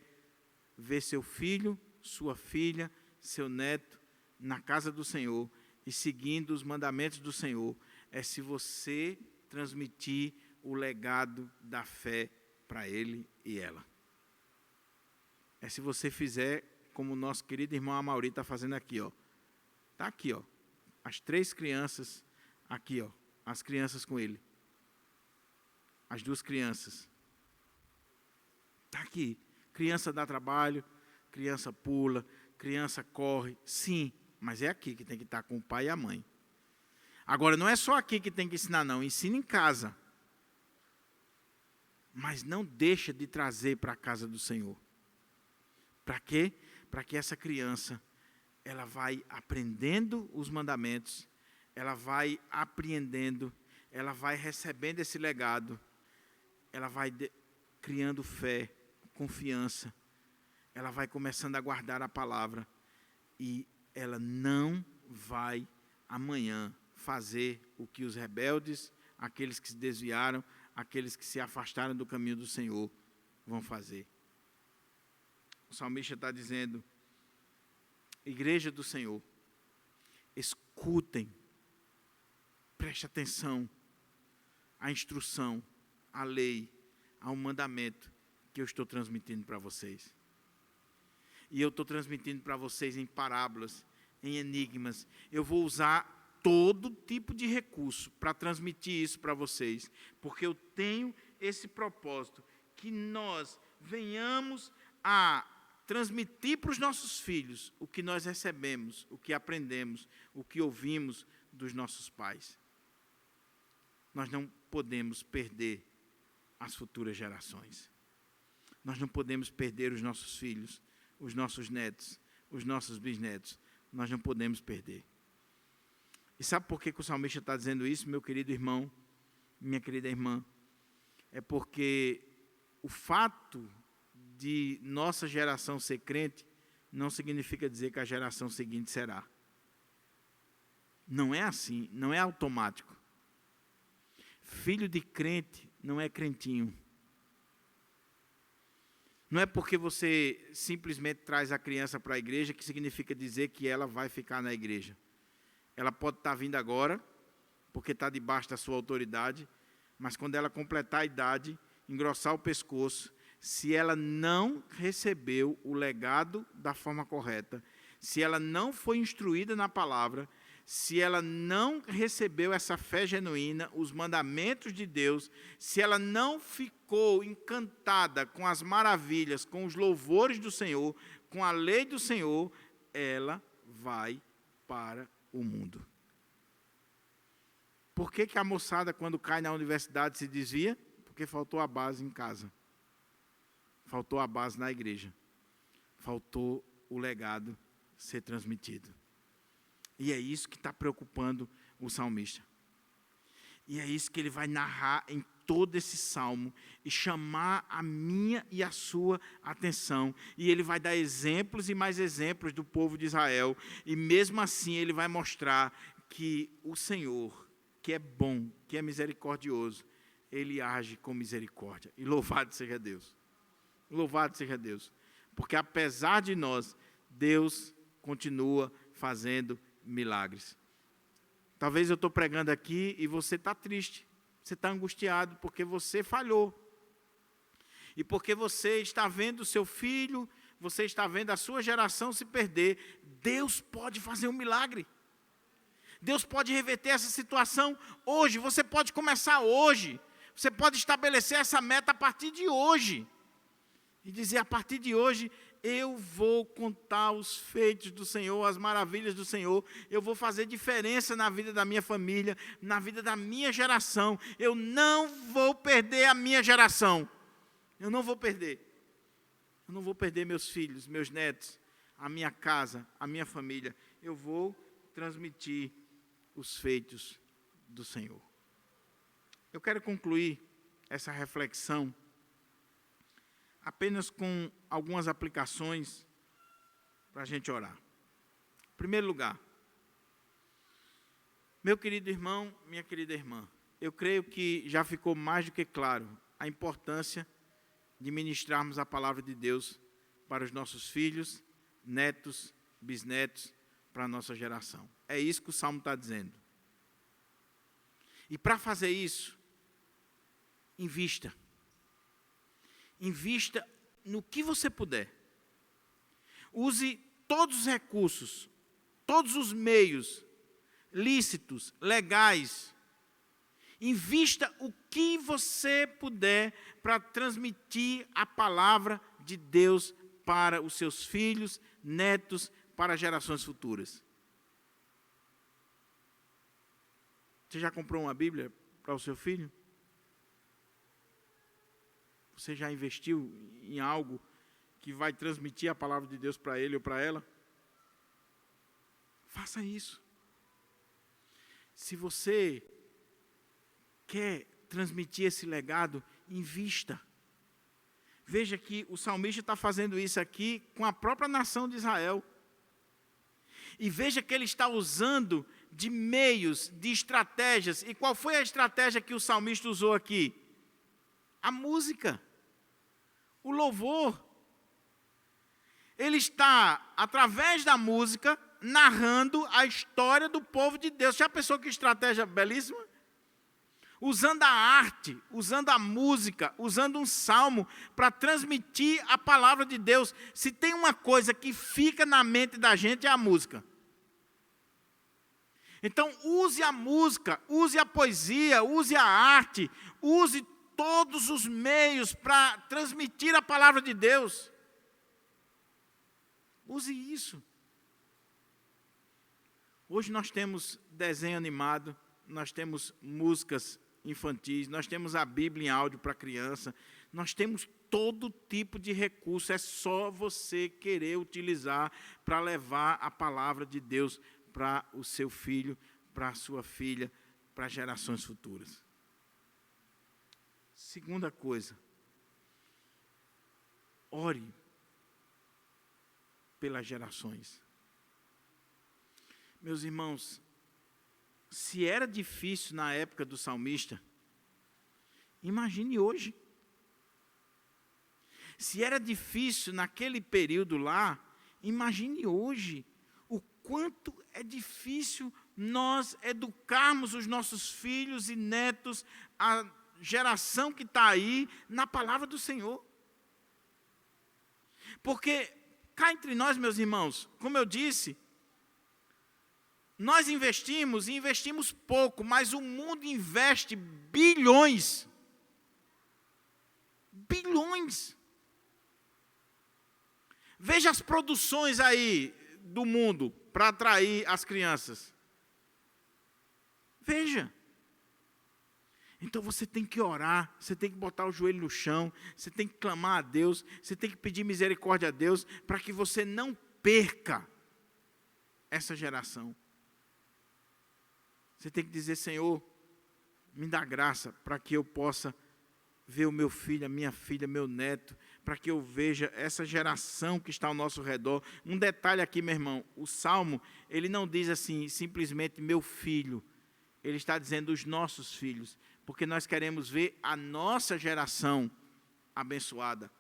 ver seu filho, sua filha, seu neto na casa do Senhor e seguindo os mandamentos do Senhor, é se você transmitir o legado da fé para ele e ela. É se você fizer como o nosso querido irmão Amauri está fazendo aqui, ó. Está aqui, ó. As 3 crianças aqui, ó. As crianças com ele. As 2 crianças. Está aqui. Criança dá trabalho, criança pula, criança corre. Sim, mas é aqui que tem que estar com o pai e a mãe. Agora, não é só aqui que tem que ensinar, não. Ensina em casa. Mas não deixa de trazer para a casa do Senhor. Para quê? Para que essa criança, ela vai aprendendo os mandamentos, ela vai apreendendo, ela vai recebendo esse legado, ela vai criando fé, confiança. Ela vai começando a guardar a palavra. E ela não vai amanhã fazer o que os rebeldes, aqueles que se desviaram, aqueles que se afastaram do caminho do Senhor, vão fazer. O salmista está dizendo: igreja do Senhor, escutem, preste atenção à instrução, à lei, ao mandamento que eu estou transmitindo para vocês. E eu estou transmitindo para vocês em parábolas, em enigmas. Eu vou usar todo tipo de recurso para transmitir isso para vocês, porque eu tenho esse propósito, que nós venhamos a transmitir para os nossos filhos o que nós recebemos, o que aprendemos, o que ouvimos dos nossos pais. Nós não podemos perder as futuras gerações. Nós não podemos perder os nossos filhos, os nossos netos, os nossos bisnetos. Nós não podemos perder. E sabe por que o salmista está dizendo isso, meu querido irmão, minha querida irmã? É porque o fato de nossa geração ser crente não significa dizer que a geração seguinte será. Não é assim, não é automático. Filho de crente não é crentinho. Não é porque você simplesmente traz a criança para a igreja que significa dizer que ela vai ficar na igreja. Ela pode estar vindo agora, porque está debaixo da sua autoridade, mas quando ela completar a idade, engrossar o pescoço, se ela não recebeu o legado da forma correta, se ela não foi instruída na palavra, se ela não recebeu essa fé genuína, os mandamentos de Deus, se ela não ficou encantada com as maravilhas, com os louvores do Senhor, com a lei do Senhor, ela vai para o mundo. Por que a moçada, quando cai na universidade, se desvia? Porque faltou a base em casa. Faltou a base na igreja. Faltou o legado ser transmitido. E é isso que está preocupando o salmista. E é isso que ele vai narrar em todo esse salmo e chamar a minha e a sua atenção. E ele vai dar exemplos e mais exemplos do povo de Israel. E mesmo assim ele vai mostrar que o Senhor, que é bom, que é misericordioso, ele age com misericórdia. E louvado seja Deus. Louvado seja Deus. Porque apesar de nós, Deus continua fazendo milagres. Talvez eu estou pregando aqui e você está triste, você está angustiado porque você falhou. E porque você está vendo o seu filho, você está vendo a sua geração se perder. Deus pode fazer um milagre. Deus pode reverter essa situação hoje. Você pode começar hoje. Você pode estabelecer essa meta a partir de hoje. E dizer, a partir de hoje, eu vou contar os feitos do Senhor, as maravilhas do Senhor. Eu vou fazer diferença na vida da minha família, na vida da minha geração. Eu não vou perder a minha geração. Eu não vou perder. Eu não vou perder meus filhos, meus netos, a minha casa, a minha família. Eu vou transmitir os feitos do Senhor. Eu quero concluir essa reflexão apenas com algumas aplicações para a gente orar. Em primeiro lugar, meu querido irmão, minha querida irmã, eu creio que já ficou mais do que claro a importância de ministrarmos a palavra de Deus para os nossos filhos, netos, bisnetos, para a nossa geração. É isso que o Salmo está dizendo. E para fazer isso, invista. Invista no que você puder. Use todos os recursos, todos os meios lícitos, legais. Invista o que você puder para transmitir a palavra de Deus para os seus filhos, netos, para gerações futuras. Você já comprou uma Bíblia para o seu filho? Você já investiu em algo que vai transmitir a palavra de Deus para ele ou para ela? Faça isso. Se você quer transmitir esse legado, invista. Veja que o salmista está fazendo isso aqui com a própria nação de Israel. E veja que ele está usando de meios, de estratégias. E qual foi a estratégia que o salmista usou aqui? A música, o louvor. Ele está, através da música, narrando a história do povo de Deus. Já pensou que estratégia belíssima? Usando a arte, usando a música, usando um salmo para transmitir a palavra de Deus. Se tem uma coisa que fica na mente da gente é a música. Então use a música, use a poesia, use a arte, use todos os meios para transmitir a palavra de Deus. Use isso. Hoje nós temos desenho animado, nós temos músicas infantis, nós temos a Bíblia em áudio para criança, nós temos todo tipo de recurso, é só você querer utilizar para levar a palavra de Deus para o seu filho, para a sua filha, para gerações futuras. Segunda coisa, ore pelas gerações. Meus irmãos, se era difícil na época do salmista, imagine hoje. Se era difícil naquele período lá, imagine hoje o quanto é difícil nós educarmos os nossos filhos e netos, a geração que está aí, na palavra do Senhor. Porque, cá entre nós, meus irmãos, como eu disse, nós investimos e investimos pouco, mas o mundo investe bilhões. Bilhões. Veja as produções aí do mundo para atrair as crianças. Veja. Então você tem que orar, você tem que botar o joelho no chão, você tem que clamar a Deus, você tem que pedir misericórdia a Deus, para que você não perca essa geração. Você tem que dizer: Senhor, me dá graça para que eu possa ver o meu filho, a minha filha, meu neto, para que eu veja essa geração que está ao nosso redor. Um detalhe aqui, meu irmão, o Salmo, ele não diz assim, simplesmente meu filho, ele está dizendo os nossos filhos, porque nós queremos ver a nossa geração abençoada.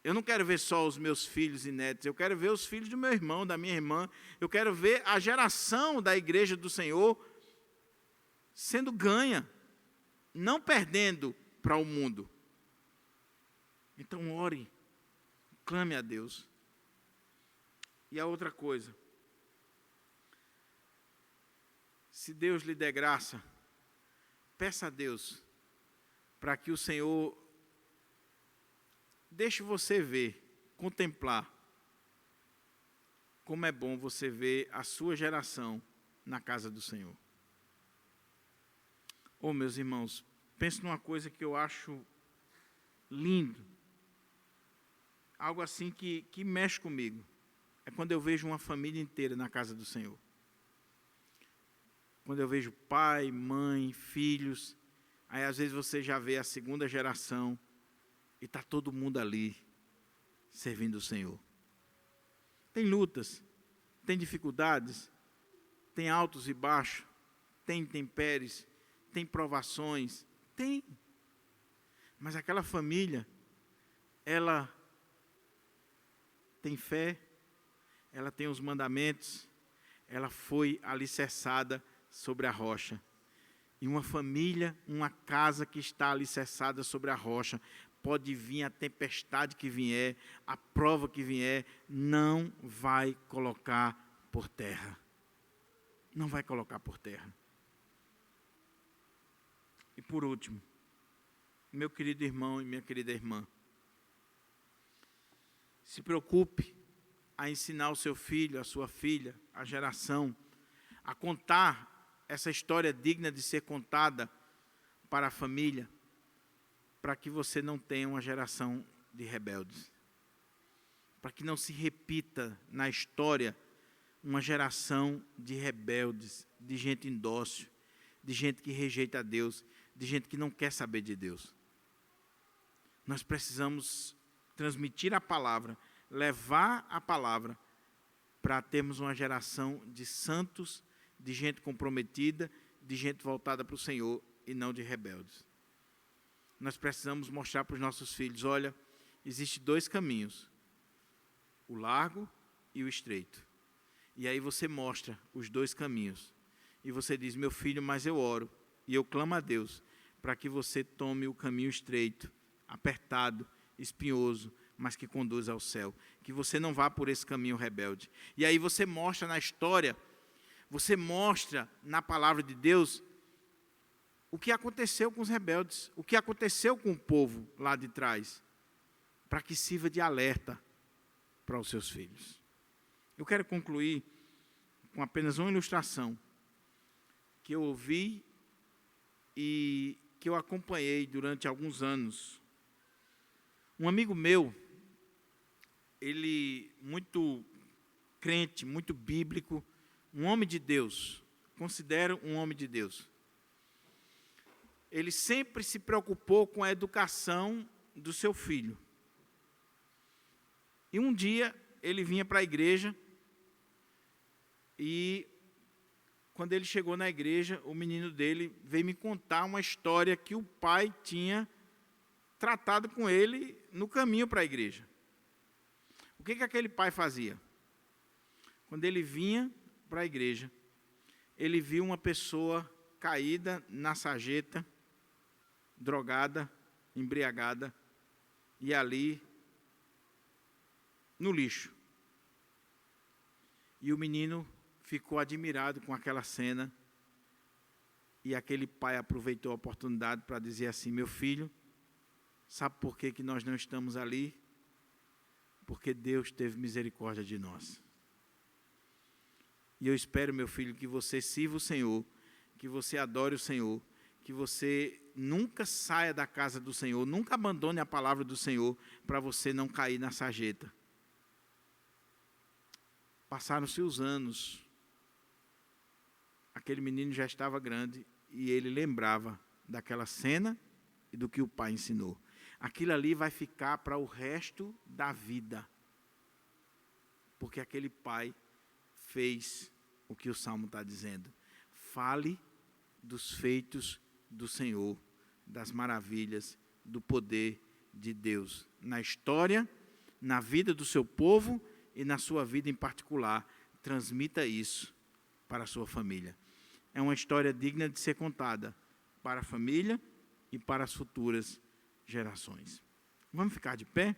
Eu não quero ver só os meus filhos e netos, eu quero ver os filhos do meu irmão, da minha irmã, eu quero ver a geração da igreja do Senhor sendo ganha, não perdendo para o mundo. Então ore, clame a Deus. E a outra coisa, se Deus lhe der graça, peça a Deus para que o Senhor deixe você ver, contemplar como é bom você ver a sua geração na casa do Senhor. Oh, meus irmãos, pense numa coisa que eu acho lindo, algo assim que mexe comigo, é quando eu vejo uma família inteira na casa do Senhor. Quando eu vejo pai, mãe, filhos, aí às vezes você já vê a segunda geração e está todo mundo ali servindo o Senhor. Tem lutas, tem dificuldades, tem altos e baixos, tem intempéries, tem provações, tem. Mas aquela família, ela tem fé, ela tem os mandamentos, ela foi alicerçada sobre a rocha. E uma família, uma casa que está alicerçada sobre a rocha, pode vir a tempestade que vier, a prova que vier, não vai colocar por terra. Não vai colocar por terra. E por último, meu querido irmão e minha querida irmã, se preocupe a ensinar o seu filho, a sua filha, a geração, a contar essa história digna de ser contada para a família, para que você não tenha uma geração de rebeldes, para que não se repita na história uma geração de rebeldes, de gente indócil, de gente que rejeita a Deus, de gente que não quer saber de Deus. Nós precisamos transmitir a palavra, levar a palavra, para termos uma geração de santos, de gente comprometida, de gente voltada para o Senhor e não de rebeldes. Nós precisamos mostrar para os nossos filhos, olha, existem 2 caminhos, o largo e o estreito. E aí você mostra os 2 caminhos. E você diz, meu filho, mas eu oro e eu clamo a Deus para que você tome o caminho estreito, apertado, espinhoso, mas que conduz ao céu. Que você não vá por esse caminho rebelde. E aí você mostra na história, você mostra na palavra de Deus o que aconteceu com os rebeldes, o que aconteceu com o povo lá de trás, para que sirva de alerta para os seus filhos. Eu quero concluir com apenas uma ilustração que eu ouvi e que eu acompanhei durante alguns anos. Um amigo meu, ele muito crente, muito bíblico, um homem de Deus, considero um homem de Deus. Ele sempre se preocupou com a educação do seu filho. E um dia ele vinha para a igreja e quando ele chegou na igreja, o menino dele veio me contar uma história que o pai tinha tratado com ele no caminho para a igreja. O que aquele pai fazia? Quando ele vinha para a igreja, ele viu uma pessoa caída na sarjeta, drogada, embriagada, e ali no lixo. E o menino ficou admirado com aquela cena, e aquele pai aproveitou a oportunidade para dizer assim, meu filho, sabe por que nós não estamos ali? Porque Deus teve misericórdia de nós. E eu espero, meu filho, que você sirva o Senhor, que você adore o Senhor, que você nunca saia da casa do Senhor, nunca abandone a palavra do Senhor, para você não cair na sarjeta. Passaram-se os anos, aquele menino já estava grande, e ele lembrava daquela cena e do que o pai ensinou. Aquilo ali vai ficar para o resto da vida, porque aquele pai fez o que o Salmo está dizendo. Fale dos feitos do Senhor, das maravilhas, do poder de Deus, na história, na vida do seu povo e na sua vida em particular. Transmita isso para a sua família. É uma história digna de ser contada para a família e para as futuras gerações. Vamos ficar de pé?